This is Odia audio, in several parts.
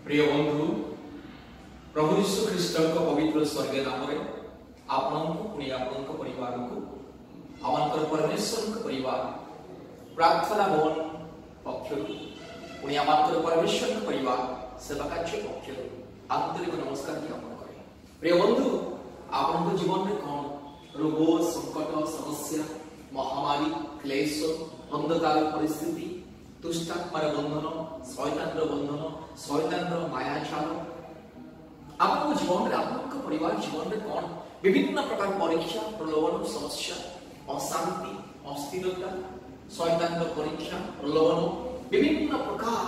प्रिय बंधु प्रभु यीशु ख्रीष्ट पवित्र स्वर्गीय नाम आपण परिवार को आम परमेश्वर परिवार प्रार्थना भवन पक्ष आम परमेश्वर परिवार सेवा कार्य पक्ष आंतरिक नमस्कार ज्ञापन करे। प्रिय बंधु आपण जीवन में कौन रोग संकट समस्या महामारी क्लेश अंधकार परिस्थिति दुष्टात्मार बंधन शैतान माया जाल आपको जीवन में आपको परिवार जीवन में कौन विभिन्न प्रकार परीक्षा प्रलोभन समस्या अशांति अस्थिरता शैतान परीक्षा प्रलोभन विभिन्न प्रकार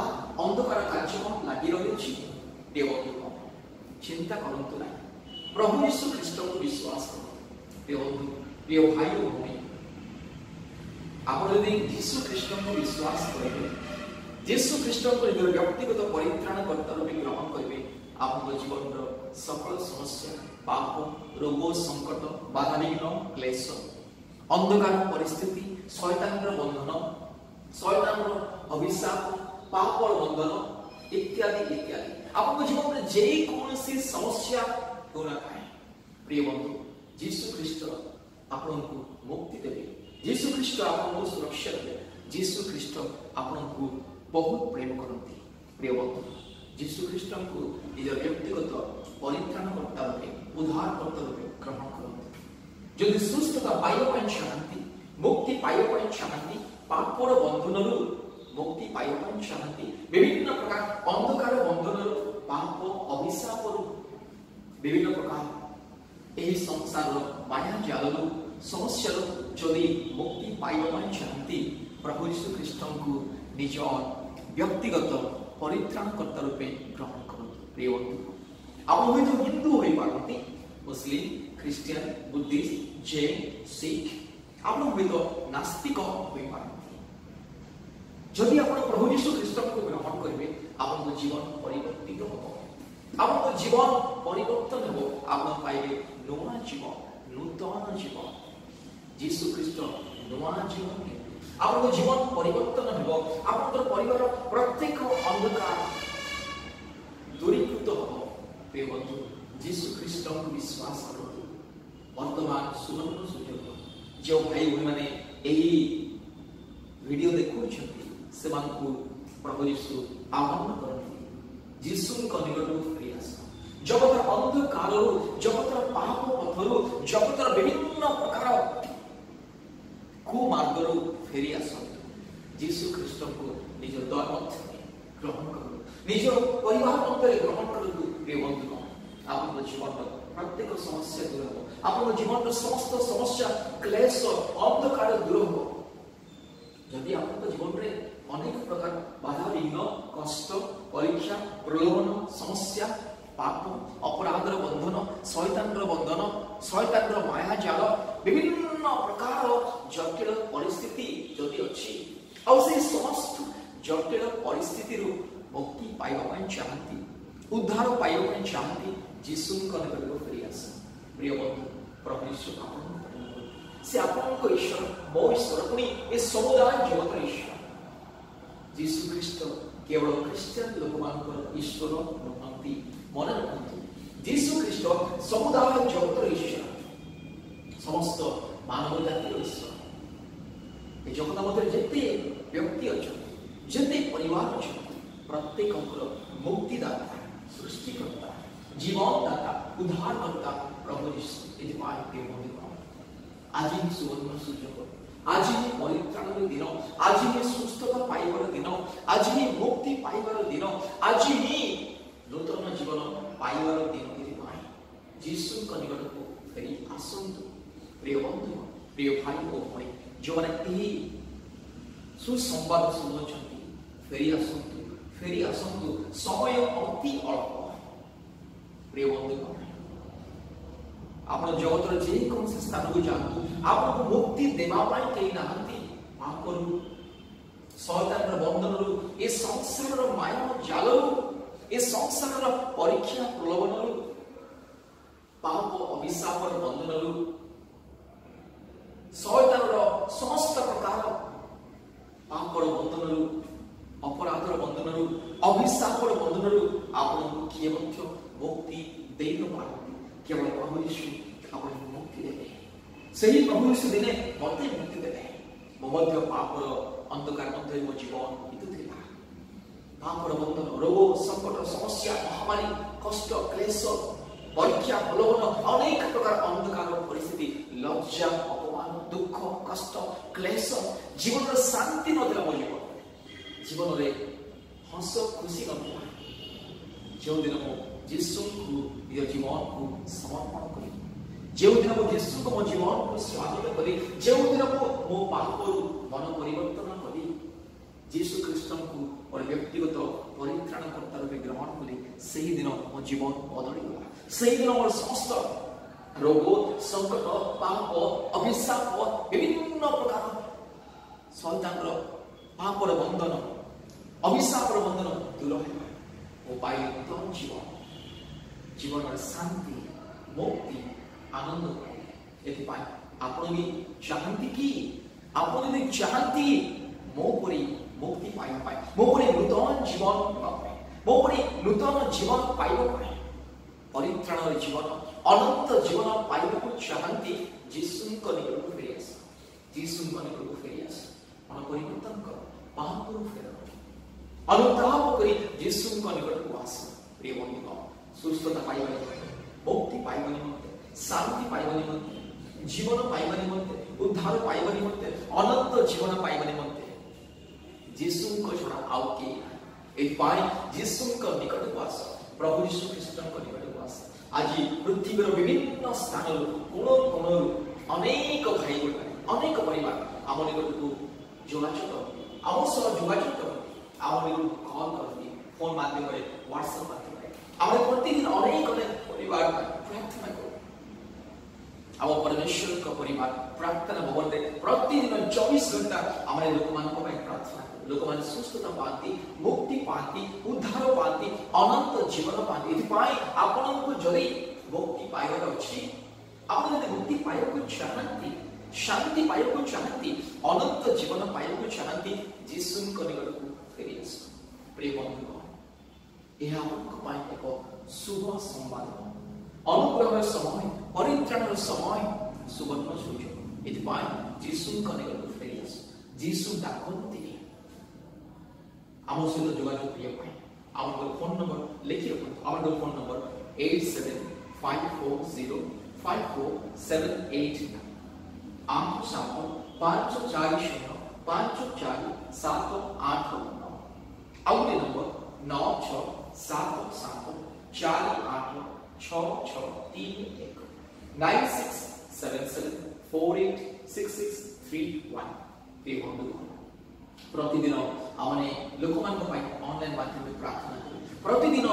अंधकार कार्यक्रम लगी रही देव चिंता करंतु ना प्रभु यीशु ख्रीष्ट को विश्वास करो। प्रिय भाई और भौणी आप यीशु ख्रीष्ट को विश्वास करेंगे यीशु ख्रीष्ट को व्यक्तिगत परित्राण कर्ता रूपे ग्रहण करेंगे आप जीवन सकल समस्या पाप रोग संकट बाधाविघ्न क्लेश अंधकार परिस्थिति शैतान बंधन शैतान अभिशाप पाप बंधन इत्यादि इत्यादि आप जीवन में जेकोसी समस्या क्यों ना खाए प्रिय बंधु यीशु ख्रीष्ट आपको मुक्ति देवे यीशु ख्रीष्ट आपको सुरक्षा देवे यीशु ख्रीष्ट आपको बहुत प्रेम करती। प्रिय बंधु यीशु ख्रीष्ट को निज व्यक्तिगत परित्राणकर्ता रूपे उद्धारकर्ता रूपे ग्रहण करते। जदि सुस्थता पाइबा चाहती मुक्ति पाइबा चाहती पापर बंधन मुक्ति पाइबा चाहती विभिन्न प्रकार अंधकार बंधन पाप अभिशाप विभिन्न प्रकार यही संसार माया जाल समस्या जदि मुक्ति पाइबा चाहती प्रभु यीशु ख्रीष्ट को निज व्यक्तिगत परित्राणकर्ता रूपे ग्रहण करते। प्रिय बंधु आप हिंदू हो पारती Muslim Christian Buddhist Jain Sikh आप नास्तिक हो पारती जदि आप प्रभु यीशु ख्रीष्ट को ग्रहण करेंगे आप जीवन परिवर्तित हम आप जीवन परिवर्तन हो आप पाइबे नुआ जीवन नूतन जीवन यीशु ख्रीष्ट नुआ जीवन आपको जीवन परिवर्तन हो आपन परिवार प्रत्येक अंधकार दूरीकृत हो। प्रिय बंधु यीशु ख्रीष्ट को विश्वास करो वर्तमान सुवर्ण सुयोग जो भाई भई माने एही वीडियो देखु से प्रभु यीशु आह्वान करती यीशु निकट को फेरी आस जगत अंधकार जगत पाप पथरु जगत विभिन्न प्रकार कुमार्ग फेरी आसतु यीशु ख्रीष्ट को निज द्वार मध्य ग्रहण करूँ निज परिवार मध्य ग्रहण करूँ। प्रिय बंधु आप जीवन प्रत्येक समस्या दूर हो आप जीवन समस्त समस्या क्लेश अंधकार दूर हो जदि आप जीवन में अनेक प्रकार बाधा विघ्न कष्ट परीक्षा प्रलोभन समस्या पाप अपराधर बंधन शैतान माया जाल विभिन्न प्रकार जटिल परिस्थिति जदि अच्छी से समस्त जटिल परिस्थिति मुक्ति पाइबा चाहती उद्धार पाइबा चाहती यीशु निकट को फेरी आस। प्रिय बंधु प्रभु यीशु से आपन ईश्वर मो ईश्वर पुणी ए समुदाय जगत ईश्वर यीशु ख्रीष्ट केवल क्रिश्चियन लोक ईश्वर नुहंती मन रखु यीशु ख्रीष्ट समुदाय जगत ईश्वर समस्त मानव जातिर ईश्वर जगत मध्य जिते व्यक्ति अच्छा जिते परिवार अच्छा प्रत्येक मुक्तिदाता सृष्टिकर्ता जीवनदाता उद्धारकर्ता प्रभु यीशु आज ही सुवर्ण सुयोग आज ही परित्राण दिन आज ही सुस्थता पाइबार दिन आज ही मुक्ति पाइबार दिन आज ही नूतन जीवन पाइबार दिन यीशु निकट को फेरी आसतु। प्रिय बंधु प्रिय भाई और भाई जो मैंने सुसंवाद शुणुं फेरी आसतु समय अति अल्प। प्रिय बंधु आप जगतर जेकोसी स्थान को जातु आपको मुक्ति देवाई कहीं नहांती पापरु शैतान बंधन ए संसार माया जाल ए संसार परीक्षा प्रलोभन पाप अभिशाप बंधन शैतान समस्त प्रकार पापर बंधन अपराधर बंधन अभिशापर बंधन आप ଦେଇ ନ ପାରନ୍ତି କେବଳ ପ୍ରଭୁ ଯୀଶୁ ଆପଣଙ୍କୁ ମୁକ୍ତି ଦେବେ। ସେହି ପ୍ରଭୁ ଯୀଶୁ ଦିନେ ମୋତେ ମୁକ୍ତି ଦେବେ। ମୋ ମଧ୍ୟ ପାପର ଅନ୍ଧକାର ମଧ୍ୟରେ ମୋ ଜୀବନ ବିତୁଥିଲା। ପାପର ବନ୍ଧନ, ରୋଗ, ସଂକଟ, ସମସ୍ୟା, ମହାମାରୀ, କଷ୍ଟ, କ୍ଲେଶ, ପରୀକ୍ଷା, ପ୍ରଲୋଭନ, ଅନେକ ପ୍ରକାର ଅନ୍ଧକାର ପରିସ୍ଥିତି, ଲଜ୍ଜା, ଅପମାନ, ଦୁଃଖ, କଷ୍ଟ, କ୍ଲେଶ, ଜୀବନର ଶାନ୍ତି ନଥିଲା। ମୋ ଜୀବନରେ ହସ ଖୁସି ନଥିଲା। ଯେଉଁଦିନ ମୁଁ ଯୀଶୁଙ୍କୁ ନିଜ ଜୀବନକୁ ସମର୍ପଣ କଲି, ଯେଉଁଦିନ ମୁଁ ଯୀଶୁଙ୍କୁ ମୋ ଜୀବନକୁ ସ୍ୱାଗତ କଲି, ଯେଉଁଦିନ ମୁଁ ମୋ ପାପରୁ ମନ ପରିବର୍ତ୍ତନ କଲି, ଯୀଶୁ ଖ୍ରୀଷ୍ଟଙ୍କୁ ମୋର ବ୍ୟକ୍ତିଗତ ପରିତ୍ରାଣକର୍ତ୍ତା ରୂପେ ଗ୍ରହଣ କଲି, ସେହିଦିନ ମୋ ଜୀବନ ବଦଳିଗଲା। ସେହିଦିନ ମୋର ସମସ୍ତ ରୋଗ, ସଂକଟ, ପାପ, ଅଭିଶାପ, ବିଭିନ୍ନ ପ୍ରକାର ସନ୍ତାନର ପାପର ବନ୍ଧନ, ଅଭିଶାପର ବନ୍ଧନ ଦୂର ହେଲା। ମୋ ପାଇଲି ନୂତନ ଜୀବନ, ଜୀବନର ଶାନ୍ତି, ମୁକ୍ତି, ଆନନ୍ଦ ପାଇଲି। ଏଥିପାଇଁ ଆପଣ ବି ଚାହାନ୍ତି କି? ଆପଣ ଯଦି ଚାହାନ୍ତି ମୋ ପରି ମୁକ୍ତି ପାଇବା ପାଇଁ, ମୋ ପରି ନୂତନ ଜୀବନ ପାଇବା ପାଇଁ, ମୋ ପରି ନୂତନ ଜୀବନ ପାଇବା ପାଇଁ, ପରିତ୍ରାଣର ଜୀବନ, ଅନନ୍ତ ଜୀବନ ପାଇବାକୁ ଚାହାନ୍ତି, ଯୀଶୁଙ୍କ ନିକଟକୁ ଫେରି ଆସ। ଯୀଶୁଙ୍କ ନିକଟକୁ ଫେରି ଆସ। ମନ ପରିବର୍ତ୍ତନ କର, ପାପରୁ ଫେର, ଅନୁତାପ କରି ଯୀଶୁଙ୍କ ନିକଟକୁ ଆସ। ପ୍ରିୟ ବନ୍ଧୁଗଣ, ସୁସ୍ଥତା ପାଇବା ନିମନ୍ତେ, ମୁକ୍ତି ପାଇବା ନିମନ୍ତେ, ଶାନ୍ତି ପାଇବା ନିମନ୍ତେ, ଜୀବନ ପାଇବା ନିମନ୍ତେ, ଉଦ୍ଧାର ପାଇବା ନିମନ୍ତେ, ଅନନ୍ତ ଜୀବନ ପାଇବା ନିମନ୍ତେ ଯୀଶୁଙ୍କ ଛଡ଼ା ଆଉ କେହି ନାହିଁ। ଏଥିପାଇଁ ଯୀଶୁଙ୍କ ନିକଟକୁ ଆସ, ପ୍ରଭୁ ଯୀଶୁ ଖ୍ରୀଷ୍ଟଙ୍କ ନିକଟକୁ ଆସ। ଆଜି ପୃଥିବୀର ବିଭିନ୍ନ ସ୍ଥାନରୁ, କୋଣ କୋଣରୁ ଅନେକ ଭାଇ ଭଉଣୀ, ଅନେକ ପରିବାର ଆମ ନିକଟକୁ ଯୋଗାଯୋଗ କରନ୍ତି, ଆମ ସହ ଯୋଗାଯୋଗ କରନ୍ତି, ଆମ ନିକଟକୁ କଲ୍ କରନ୍ତି, ଫୋନ ମାଧ୍ୟମରେ, ହ୍ୱାଟ୍ସଆପ ମାଧ୍ୟମରେ। ଆମେ ପ୍ରତିଦିନ ଅନେକ ପରିବାର ପ୍ରାର୍ଥନା କରୁ। ଆମ ପରମେଶ୍ୱରଙ୍କ ପରିବାର ପ୍ରାର୍ଥନା ଭବନରେ ପ୍ରତିଦିନ 24 ଘଣ୍ଟା ଆମେ ଲୋକମାନଙ୍କ ପାଇଁ ପ୍ରାର୍ଥନା କରୁ। ଲୋକମାନେ ସୁସ୍ଥତା ପାଆନ୍ତି, ମୁକ୍ତି ପାଆନ୍ତି, ଉଦ୍ଧାର ପାଆନ୍ତି, ଅନନ୍ତ ଜୀବନ ପାଆନ୍ତି। ଏଥିପାଇଁ ଆପଣଙ୍କୁ ଯଦି ମୁକ୍ତି ପାଇବାର ଅଛି, ଆପଣ ଯଦି ମୁକ୍ତି ପାଇବାକୁ ଚାହାନ୍ତି, ଶାନ୍ତି ପାଇବାକୁ ଚାହାନ୍ତି, ଅନନ୍ତ ଜୀବନ ପାଇବାକୁ ଚାହାନ୍ତି, ଯୀଶୁଙ୍କ ନିକଟକୁ ଫେରି ଆସ। ପ୍ରିୟ ବନ୍ଧୁଗଣ, ଏହା ଆପଣଙ୍କ ପାଇଁ ଏକ ଶୁଭ ସମ୍ବାଦ, ଅନୁଗ୍ରହର ସମୟ, ପରିତ୍ରାଣର ସମୟ, ସୁବର୍ଣ୍ଣ ସୁଯୋଗ। ଏଥିପାଇଁ ଯୀଶୁଙ୍କ ନିକଟକୁ ଫେରି ଆସ। ଯୀଶୁ ଡାକନ୍ତି ଆମ ସହିତ ଯୋଗାଯୋଗ କରିବା ପାଇଁ। ଆମର ଫୋନ ନମ୍ବର ଲେଖି ରଖନ୍ତୁ। ଆମର ଫୋନ ନମ୍ବର 8754078789 875405478। ଆଉ ଗୋଟେ ନମ୍ବର 9677486631 9677486631। ପ୍ରତିଦିନ ଆମେ ଲୋକମାନଙ୍କ ପାଇଁ ଅନଲାଇନ ମାଧ୍ୟମରେ ପ୍ରାର୍ଥନା କରୁ। ପ୍ରତିଦିନ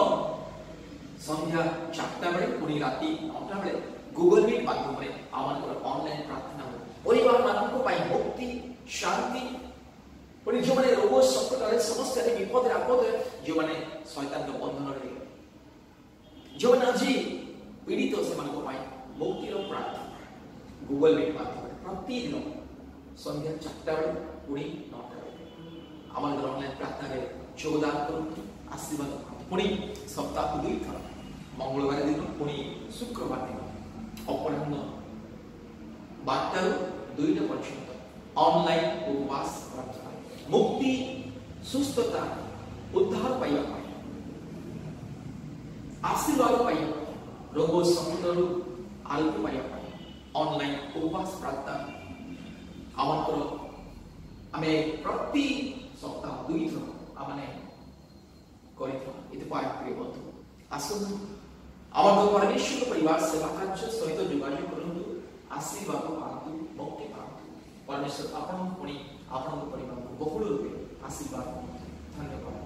ସନ୍ଧ୍ୟା 4ଟା ବେଳେ, ପୁଣି ରାତି 9ଟା ବେଳେ ଗୁଗଲ ମିଟ୍ ମାଧ୍ୟମରେ ଆମମାନଙ୍କର ଅନଲାଇନ ପ୍ରାର୍ଥନା ହୁଏ। ପରିବାର ମାନଙ୍କ ପାଇଁ ମୁକ୍ତି, ଶାନ୍ତି, ପୁଣି ଯେଉଁମାନେ ରୋଗ ସଂକଟରେ, ସମସ୍ୟାରେ, ବିପଦରେ, ଆପଦରେ, ଯେଉଁମାନେ ଶୈତାନର ବନ୍ଧନରେ, ଯେଉଁମାନେ ଆଜି ପୀଡ଼ିତ, ସେମାନଙ୍କ ପାଇଁ ମୁକ୍ତିର ପ୍ରାର୍ଥନା ଗୁଗଲ ମିଟ୍ ମାଧ୍ୟମରେ ପ୍ରତିଦିନ ସନ୍ଧ୍ୟା 4ଟା ବେଳେ, ପୁଣି 9ଟା ବେଳେ ଆମମାନଙ୍କର ଅନଲାଇନ ପ୍ରାର୍ଥନାରେ ଯୋଗଦାନ କରନ୍ତୁ, ଆଶୀର୍ବାଦ କରନ୍ତୁ। ପୁଣି ସପ୍ତାହକୁ 2 ଥର, ମଙ୍ଗଳବାର ଦିନ, ପୁଣି ଶୁକ୍ରବାର ଦିନ ଅପରାହ୍ନ 12ଟାରୁ 2ଟା ପର୍ଯ୍ୟନ୍ତ ଅନଲାଇନ ଉପବାସ ପ୍ରାର୍ଥନା, ମୁକ୍ତି, ସୁସ୍ଥତା, ଉଦ୍ଧାର ପାଇବା ପାଇଁ, ଆଶୀର୍ବାଦ ପାଇବା ପାଇଁ, ରୋଗ ସଂକଟରୁ ଆରୋଗ୍ୟ ପାଇବା ପାଇଁ ଅନଲାଇନ ଉପବାସ ପ୍ରାର୍ଥନା ଆମମାନଙ୍କର ଆମେ ପ୍ରତି ସପ୍ତାହ 2 ଥର ଆମେ କରିଥାଉ। ଏଥିପାଇଁ ପ୍ରିୟ ବନ୍ଧୁ, ଆସନ୍ତୁ ଆମର ପରମେଶ୍ୱର ପରିବାର ସେବା କାର୍ଯ୍ୟ ସହିତ ଯୋଗାଯୋଗ କରନ୍ତୁ, ଆଶୀର୍ବାଦ ପାଆନ୍ତୁ, ମୁକ୍ତି ପାଆନ୍ତୁ। ପରମେଶ୍ୱର ଆପଣଙ୍କୁ ପୁଣି ଆପଣଙ୍କ ପରିବାରକୁ ବହୁଳ ରୂପେ ଆଶୀର୍ବାଦ କରନ୍ତୁ। ଧନ୍ୟବାଦ।